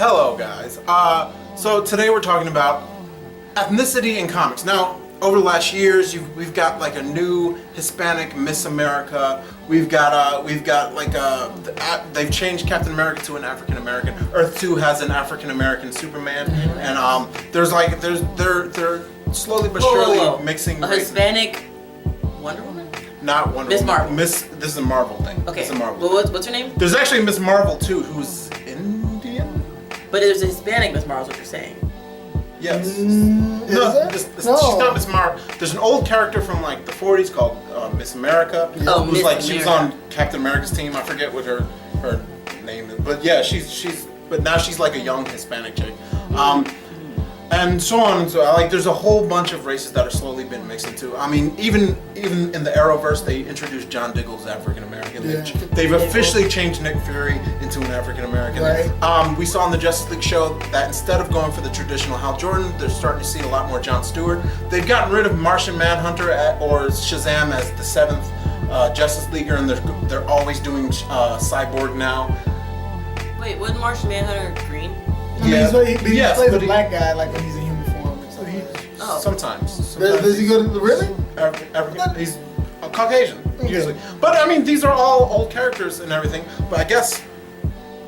Hello, guys. So today we're talking about ethnicity in comics. Now, over the last years, we've got like a new Hispanic Miss America. They've changed Captain America to an African American. Earth 2 has an African American Superman, and they're slowly but surely mixing a races. Hispanic Wonder Woman. Not Wonder Miss Woman. Marvel. This is a Marvel thing. Okay. It's a Marvel. Well, what's her name? There's actually Miss Marvel too, who's Indian. But there's a Hispanic Miss Marvel. Is what you're saying? Yes. No. She's not Miss Marvel. There's an old character from like the 40s called Miss America. Oh, who's Miss like she was America. on Captain America's team. I forget what her name is, but yeah, but now she's like a young Hispanic chick. And so on and so like there's a whole bunch of races that are slowly been mixed into. I mean, even in the Arrowverse, they introduced John Diggle's African American. Yeah. They've officially changed Nick Fury into an African American. Right. We saw in the Justice League show that instead of going for the traditional Hal Jordan, they're starting to see a lot more Jon Stewart. They've gotten rid of Martian Manhunter or Shazam as the 7th Justice Leaguer, and they're always doing Cyborg now. Wait, wasn't Martian Manhunter green? I mean, so he plays a but black guy like when he's in human form and stuff. Oh. Sometimes Does he go to really? African. He's a Caucasian usually. But I mean, these are all old characters and everything. But I guess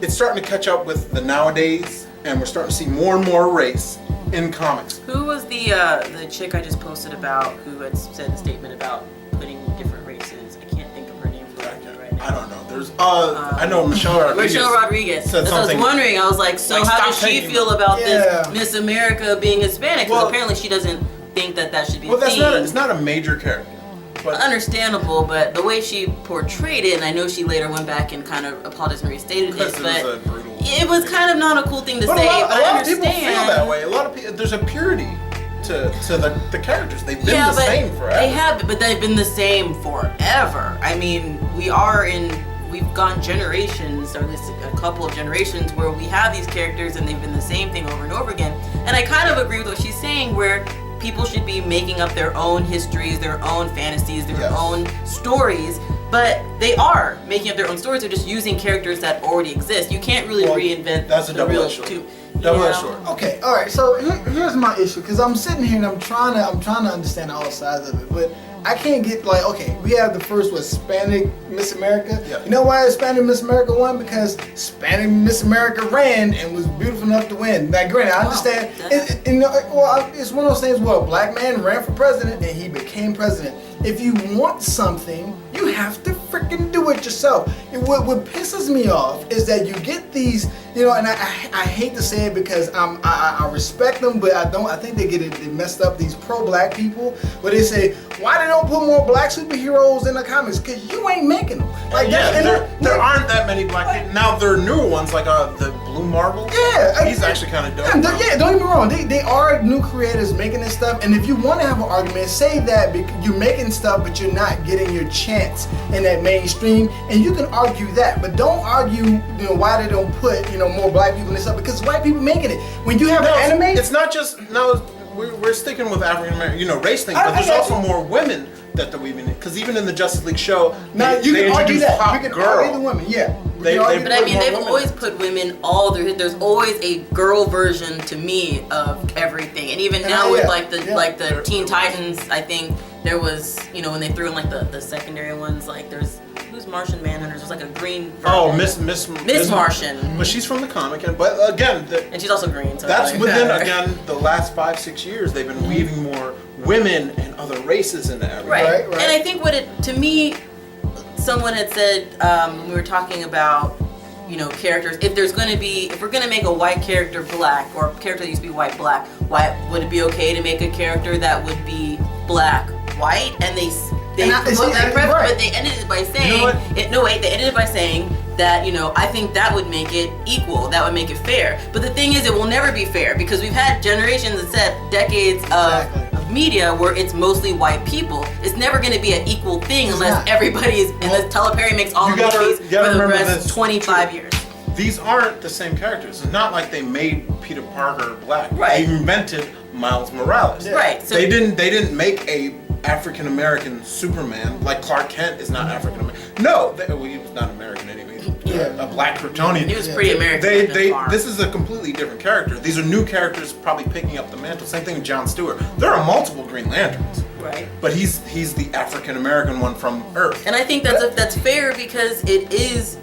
it's starting to catch up with the nowadays, and we're starting to see more and more race in comics. Who was the chick I just posted about who had said the statement about putting different races? I can't think of her name for right now. I don't know. There's I know Michelle Rodriguez. said That's what I was something. wondering. I was like, so Like, how stop does she taking feel them. about Yeah. this Miss America being Hispanic? Because Well- apparently she doesn't think that should be Well, a that's thing. not. It's not a major character. But Understandable, but the way she portrayed it, and I know she later went back and kind of apologized and restated because it, it but was a brutal. it was kind of not a cool thing to But say. a lot I of people understand. feel that way. A lot of people. There's a purity to the characters. They've been Yeah, the but same forever. they have, but they've been the same forever. I mean, we've gone generations, or at least a couple of generations, where we have these characters and they've been the same thing over and over again. And I kind of agree with what she's saying, where people should be making up their own histories, their own fantasies, their own stories. But they are making up their own stories. They're just using characters that already exist. You can't really reinvent that's a the real double-edged sword. tube. Double-edged sword. Okay, all right. So here's my issue, because I'm sitting here and I'm trying to understand all sides of it, but I can't get like, okay, we have the first Hispanic Miss America. Yeah. You know why Hispanic Miss America won? Because Hispanic Miss America ran and was beautiful enough to win. Now, granted, I understand. It's one of those things where a black man ran for president and he became president. If you want something, you have to freaking do it yourself. And what pisses me off is that you get these, and I hate to say it because I respect them, but I don't. I think they get it messed up. These pro-black people, where they say, why they don't put more black superheroes in the comics? Because you ain't making them. Like there aren't that many black people. Now there are newer ones like the Blue Marvel. Yeah, he's actually kind of dope. Don't get me wrong. They are new creators making this stuff, and if you want to have an argument, say that because you're making stuff, but you're not getting your chance in that mainstream, and you can argue that, but don't argue, why they don't put, more black people in this stuff, because white people making it. When you have an anime, it's not just we're sticking with African American, race thing, but there's also more women that we mean, because even in the Justice League show, now you they can argue introduced that. Hot You can Girl. argue the women, yeah. They But I mean, they've women. always put women there's always a girl version to me of everything. And even now with the Teen Titans, I think there was, when they threw in like the secondary ones, like who's Martian Manhunters? There's like a green version. Oh, Miss Martian. But she's from the comic, but again, And she's also green. So that's like, within again the last 5-6 years they've been weaving more women and other races into everything. Right. Right. And I think to me, someone had said, when we were talking about, characters, if we're gonna make a white character black, or a character that used to be white black, why would it be okay to make a character that would be black white? And they promote that preference, but they ended it by saying, they ended it by saying that, I think that would make it equal, that would make it fair. But the thing is, it will never be fair, because we've had generations that said decades of media where it's mostly white people. It's never going to be an equal thing unless unless Tyler Perry makes all the movies for the rest 25 years. These aren't the same characters. It's not like they made Peter Parker black. Right. They invented Miles Morales. Yeah. Right. So they didn't make a African American Superman like Clark Kent is not African American. No, he was not American anyway. a black Kryptonian. He was pretty American. This is a completely different character. These are new characters probably picking up the mantle. Same thing with Jon Stewart. There are multiple Green Lanterns. Right. But he's the African American one from Earth. And I think that's fair because it's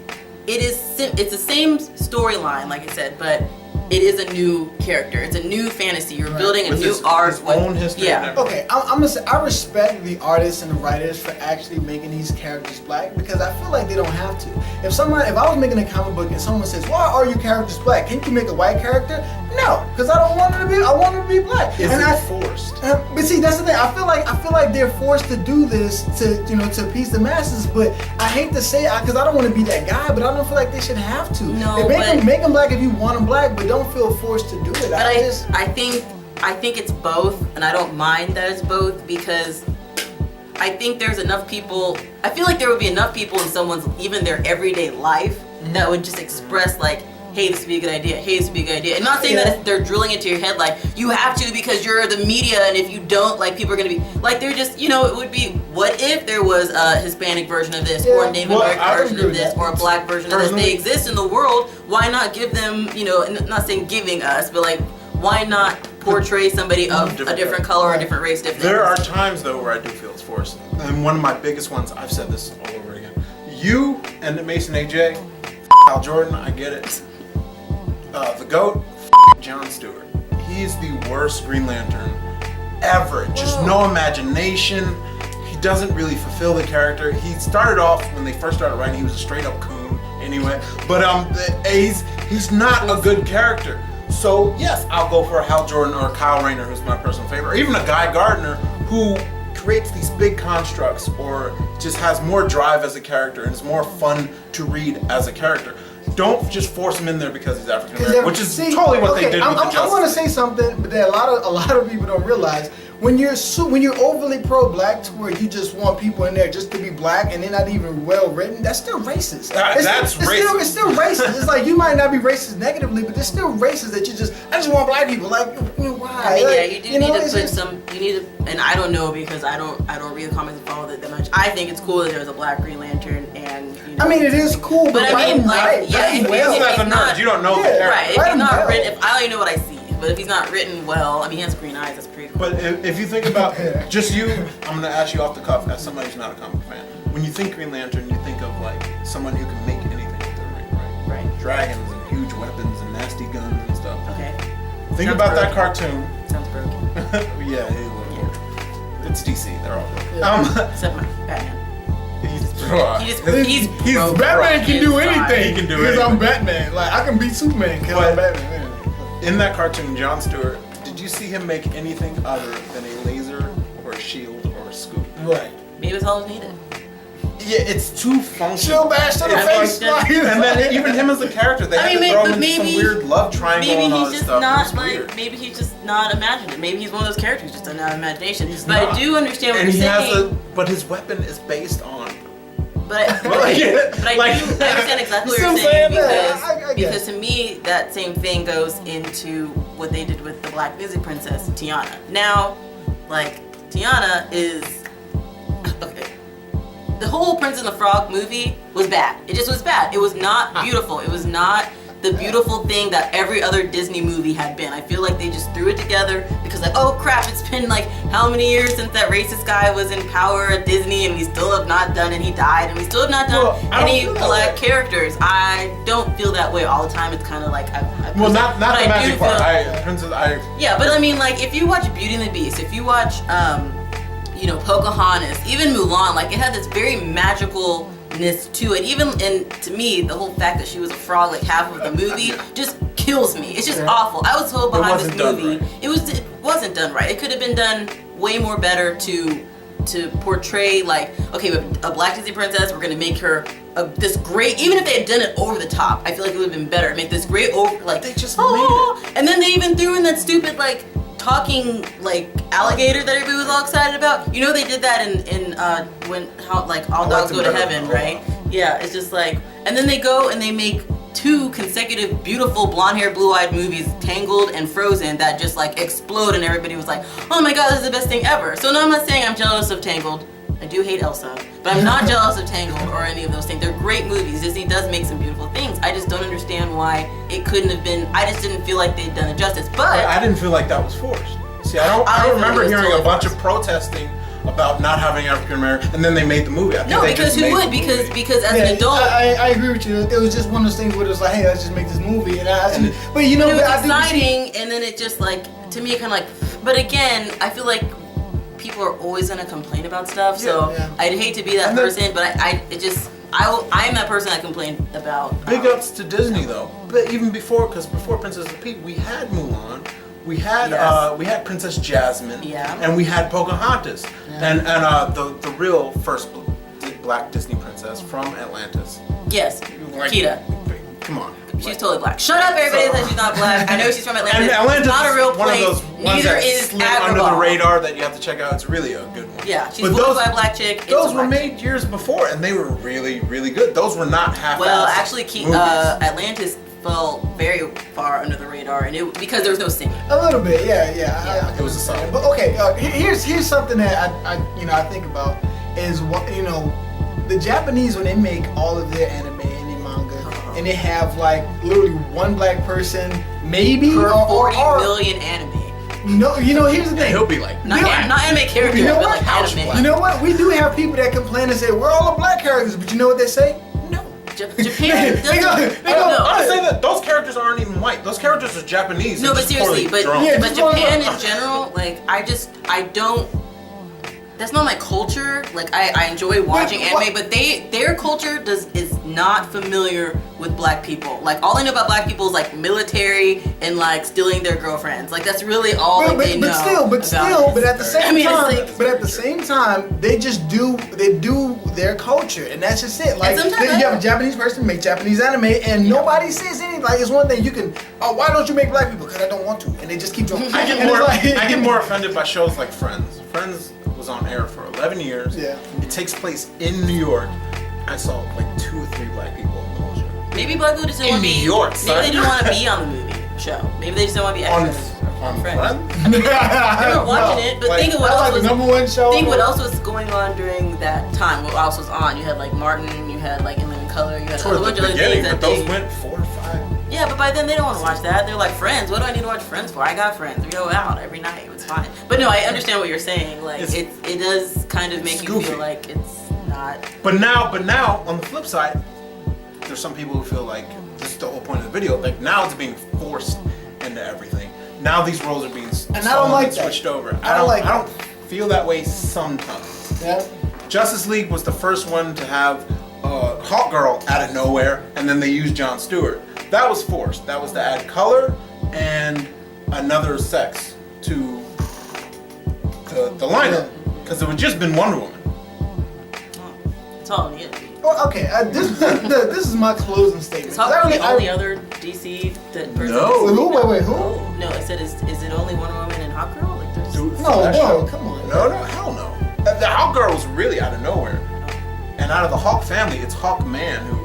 the same storyline, like I said, but it is a new character. It's a new fantasy. You're building a With new his own history. Yeah. And everything. Okay, I'm gonna say I respect the artists and the writers for actually making these characters black because I feel like they don't have to. If I was making a comic book and someone says, "Why are your characters black? Can't you make a white character?" No, because I want them to be black. Is it forced? But see, that's the thing. I feel like they're forced to do this to appease the masses. But I hate to say it because I don't want to be that guy. But I don't feel like they should have to. No, make them black if you want them black, but don't feel forced to do it. But I think it's both, and I don't mind that it's both because I think there's enough people. I feel like there would be enough people in someone's even their everyday life that would just express like, hey, this would be a good idea. Hey, this would be a good idea. And not saying that they're drilling into your head like you have to because you're the media, and if you don't, like people are gonna be like they're just it would be what if there was a Hispanic version of this or a Native American version of this or a black version of this. They exist in the world. Why not give them? Not saying giving us, but like why not portray somebody of a different color or a different race? There are times though where I do feel it's forced, and one of my biggest ones. I've said this all over again. You and Mason AJ, Hal Jordan. I get it. The GOAT, Jon Stewart. He's the worst Green Lantern ever. Just no imagination. He doesn't really fulfill the character. He started off, when they first started writing, he was a straight up coon anyway. But he's not a good character. So yes, I'll go for Hal Jordan or Kyle Rayner, who's my personal favorite, or even a Guy Gardner who creates these big constructs or just has more drive as a character and is more fun to read as a character. Don't just force him in there because he's African American, which is totally what they did with the Justice I want to say something, but that a lot of people don't realize. When you're overly pro-black to where you just want people in there just to be black and they're not even well written, that's still racist. That's racist. It's still racist. It's like you might not be racist negatively, but it's still racist that I just want black people. Like, why? I mean, you do need to put some. You need to, and I don't know because I don't read the comments and follow that much. I think it's cool that there's a black Green Lantern, and I mean, it is cool, but I mean, like, if you don't know the character, right? If he's not written, if I don't even know what I see. But if he's not written well, I mean, he has green eyes. That's pretty cool. But if you think about just you, I'm gonna ask you off the cuff as somebody who's not a comic fan. When you think Green Lantern, you think of like someone who can make anything with their ring, right? Right. Dragons and huge weapons and nasty guns and stuff. Okay. Think about that cartoon. Sounds broken. Yeah, it's DC. They're all broken. Except my Batman. He's Batman can do anything. He can do because anything. I'm Batman. Like I can beat Superman because I'm Batman. In that cartoon, Jon Stewart, did you see him make anything other than a laser or a shield or a scoop? Right. Maybe it's all needed. Yeah, it's too functional. Shield bash to the face. And then even him as a character, they had to throw him into some weird love triangle and all this stuff. Maybe he's just not imaginative. Maybe he's one of those characters who just doesn't have imagination. I do understand what you're saying. But his weapon is based on. But I do understand exactly what you're saying because to me that same thing goes into what they did with the Black Disney princess Tiana. Now, like Tiana is okay. The whole Prince and the Frog movie was bad. It just was bad. It was not beautiful. It was not the beautiful thing that every other Disney movie had been. I feel like they just threw it together because like, oh crap, it's been like how many years since that racist guy was in power at Disney and we still have not done, and he died, and we still have not done any black characters. I don't feel that way all the time. It's kind of like not the magic part. Yeah, but I mean like if you watch Beauty and the Beast, if you watch Pocahontas, even Mulan, like it had this very magicalness to it. Even, and to me, the whole fact that she was a frog like half of the movie just kills me. It's just awful. I was told behind this movie it wasn't done right. It could have been done way more better to portray like, okay, with a Black Disney princess, we're gonna make her this great. Even if they had done it over the top, I feel like it would have been better. Make this great they just made it. And then they even threw in that stupid like talking like alligator that everybody was all excited about. They did that in when All Dogs Go to Heaven, right? Yeah, it's just like, and then they go and they make 2 consecutive beautiful blonde-haired, blue-eyed movies, Tangled and Frozen, that just like explode, and everybody was like, oh my god, this is the best thing ever. So no, I'm not saying I'm jealous of Tangled I do hate Elsa, but I'm not jealous of Tangled or any of those things. They're great movies. Disney does make some beautiful things. I just don't understand why it couldn't have been. I just didn't feel like they'd done it justice. But I didn't feel like that was forced. See, I don't remember hearing a bunch of protesting about not having African American, and then they made the movie. I think no, they because just who made would? the movie. Because as an adult, I agree with you. It was just one of those things where it was like, hey, let's just make this movie, but you know, it was I do exciting, and then it just like to me, it kind of like. But again, I feel like people are always gonna complain about stuff, so I'd hate to be that person, but I am that person that complained about. Big ups to Disney though, but even before Princess of Peach, we had Mulan, we had Princess Jasmine, and we had Pocahontas, and the real first black Disney princess from Atlantis. Yes, Like, Kida. Come on. She's totally black. Shut up, everybody that says she's not black. I know she's from Atlanta. And Atlantis it's not a real is one place. of those ones Neither that is slid under the Agrabah. radar that you have to check out. It's really a good one. Yeah, she's But voiced by a black chick. It's Those a were black made chick. years before, and they were really, really good. Those were not half-assed Well, actually, movies. Atlantis fell very far under the radar, and because there was no singing. a little bit, yeah. It was a song. But okay, here's something that I think about is what the Japanese, when they make all of their anime and their manga, and they have like literally one black person, maybe Per or 40 million anime. No, here's the thing. He'll be like, Not anime characters, You know but what? like House anime. black. You know what? We do have people that complain and say we're all the black characters, but you know what they say? No. Japan They go- doesn't. they go- no. I say that those characters aren't even white. Those characters are Japanese. No, They're but just poorly seriously, drawn. Yeah, but just one Japan of in general, like I don't. That's not my culture. Like I enjoy watching Yeah, anime, but their culture is not familiar with black people. Like all they know about black people is like military and like stealing their girlfriends. Like that's really all they know. But at the same I mean, time, it's like- but at the same time, they do their culture, and that's just it. Like sometimes you have a Japanese person make Japanese anime, and nobody says anything. Like it's one thing you can. Oh, why don't you make black people? Because I don't want to, and they just keep doing. I get And more. it's like- I get more offended by shows like Friends. Friends was on air for 11 years. Yeah. It takes place in New York. I saw like 2 or 3 black people on the whole show. Maybe black people just didn't In want to be. New York, maybe son. they didn't want to be on the movie show. Maybe they just didn't want to be On extras. Friends. I remember watching it, but Like, think of what that's else like was. the number one show. Think what else was going on during that time. What else was on? You had like Martin. You had like In Living Color. You had a Toward bunch the of other beginning, things but that those they. went 4 or 5. Yeah, but by then they don't want to watch that. They're like Friends. What do I need to watch Friends for? I got Friends. We go out every night. It's fine. But no, I understand what you're saying. Like it does kind of make you goofy. feel like it's not. But now, on the flip side, there's some people who feel like this is the whole point of the video. Like now it's being forced into everything. Now these roles are being And I don't like that. switched over. I don't like I don't feel that way sometimes. Yeah. Justice League was the first one to have Hawk Girl out of nowhere, and then they used Jon Stewart. That was forced. That was to add color and another sex to the lineup, because it would just been Wonder Woman. It's all in the Well, okay. This is my closing statement. Is Hawk the only other DC that person? No. Wait, who? Oh, no, it said is it only Wonder Woman and Hawk Girl? Like there's. Dude, for No, that no, show. come on. No, hell no. The Hawk Girl was really out of nowhere. And out of the Hawk family, it's Hawk Man who.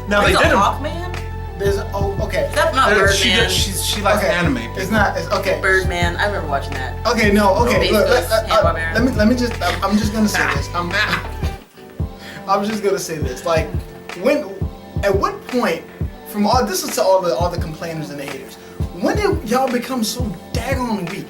Now There's they a did him. Hawkman? Okay. That's not Birdman. She likes Okay. anime. It's not. It's okay. Birdman. I remember watching that. Okay, no, okay. Look, Baseless, Hanna-Barbera. let me just. I'm just gonna say this. I'm just gonna say this. Like, at what point, from all this is to all the complainers and the haters, when did y'all become so daggone weak?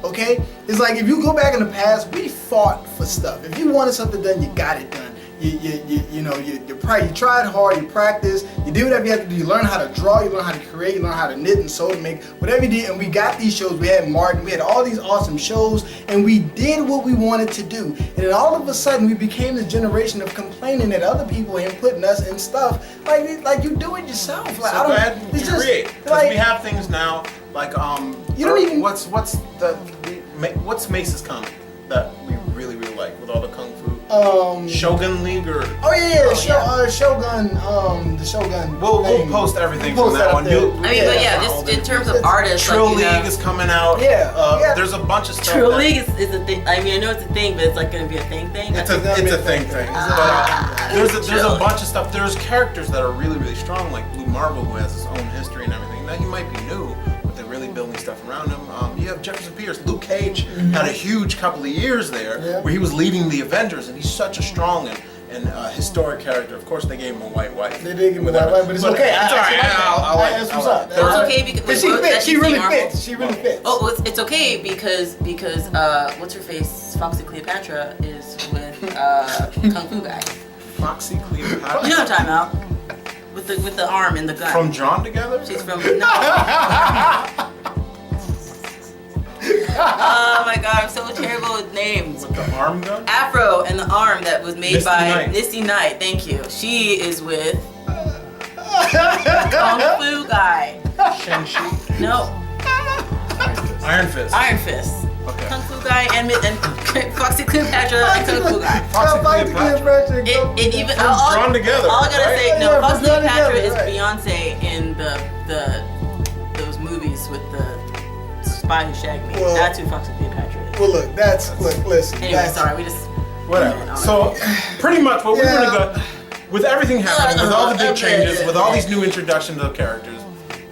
Okay, it's like if you go back in the past, we fought for stuff. If you wanted something done, you got it done. You tried hard, you practiced, you did whatever you had to do. You learn how to draw, you learn how to create, you learn how to knit and sew and make whatever you did. And we got these shows. We had Martin, we had all these awesome shows, and we did what we wanted to do. And then all of a sudden, we became this generation of complaining that other people ain't putting us in stuff like you do it yourself. Like So I go don't. ahead It's and just create. Because like we have things now like You don't even- what's Mace's comic that we really like with all the kung fu Shogun League or Oh yeah, Shogun. The Shogun. we'll thing. post everything We'll from post that up one. there. I mean, but yeah, just in terms of artists, Trill like, you League know, is coming out. Yeah. There's a bunch of stuff. Trill that- League is a thing. I mean, I know it's a thing, but it's like going to be a thing. It's a gonna be a thing. thing. There's a Trill. bunch of stuff. There's characters that are really strong, like Blue Marvel, who has his own history and everything. Now he might be new, but they're really building stuff around him. you have Jefferson Pierce. Luke Cage had a huge couple of years there where he was leading the Avengers, and he's such a strong and historic character. Of course, they gave him a white wife. They did give him a white wife, but it's okay. It's alright. That's what's up. It's okay because she fits. She really Marvel? fits. She really fits. Oh, it's okay because what's her face? Foxy Cleopatra is with Kung Fu guy. Foxy Cleopatra. You know what I'm talking about? With the arm and the gun. From Drawn Together? She's from no. Oh my god, I'm so terrible with names. With the arm gun? Afro and the arm that was made Misty by Knight. Misty Knight. Thank you. She is with Kung Fu guy. Shang-Chi? No, Iron Fist. Iron Fist. Okay. Kung Fu guy and Foxy Cleopatra and Kung Fu guy. Foxy Cleopatra. It even From Drawn Together, all I gotta right? say, no, Yeah, Foxy from Drawn Cleopatra Together, is right. Beyonce in those movies with the spy who shagged me. Well- That's who Foxy Cleopatra is. Well, look, listen. Anyway, that's- sorry, we just Whatever. So, pretty much what we're gonna go with everything happening, with all the big changes, with all these new introductions of characters.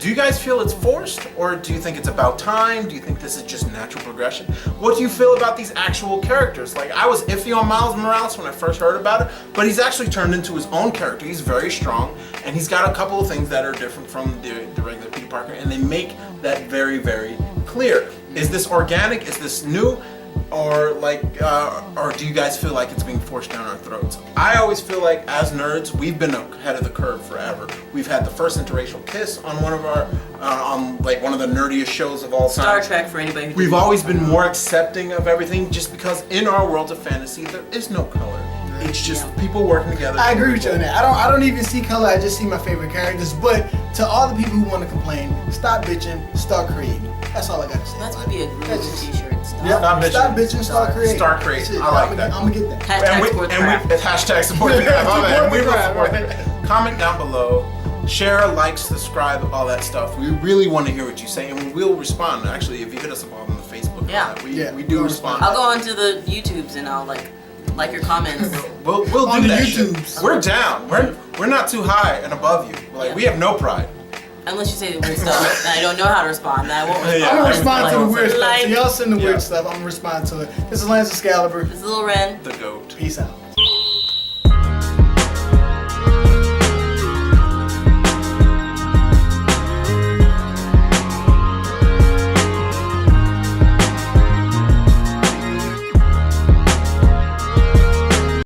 Do you guys feel it's forced, or do you think it's about time? Do you think this is just natural progression? What do you feel about these actual characters? Like, I was iffy on Miles Morales when I first heard about it, but he's actually turned into his own character. He's very strong, and he's got a couple of things that are different from the regular Peter Parker, and they make that very, very clear. Is this organic? Is this new? Or do you guys feel like it's being forced down our throats? I always feel like as nerds, we've been ahead of the curve forever. We've had the first interracial kiss on one of our, on like one of the nerdiest shows of all time. Star Trek for anybody who We've didn't always know. been more accepting of everything, just because in our worlds of fantasy there is no color. It's just people working together. I agree with you on that. I don't even see color. I just see my favorite characters. But to all the people who want to complain, stop bitching, start creating. That's all I gotta say. That would be a great That's just- t-shirt. Stop. Yep. Stop bitching. Stop bitching, start creating. Start creating. Shit, I like I'm that. gonna get that. Hashtag support the craft. Hashtag support the craft. Support And the we will craft, support right. it. Comment down below. Share, like, subscribe, all that stuff. We really want to hear what you say, and we'll respond. Actually, if you hit us up on the Facebook, Yeah. we do we'll respond. I'll go onto the YouTubes and I'll like your comments. We'll On do the that shit. YouTubes. We're down. We're not too high and above you. Like Yeah. we have no pride. Unless you say the weird stuff and I don't know how to respond, then I won't respond. Yeah, I'm gonna I'm respond to the weird stuff. Like- So y'all send the Yeah. weird stuff. I'm gonna respond to it. This is Lance Excalibur. This is Little Ren. The goat. Peace out.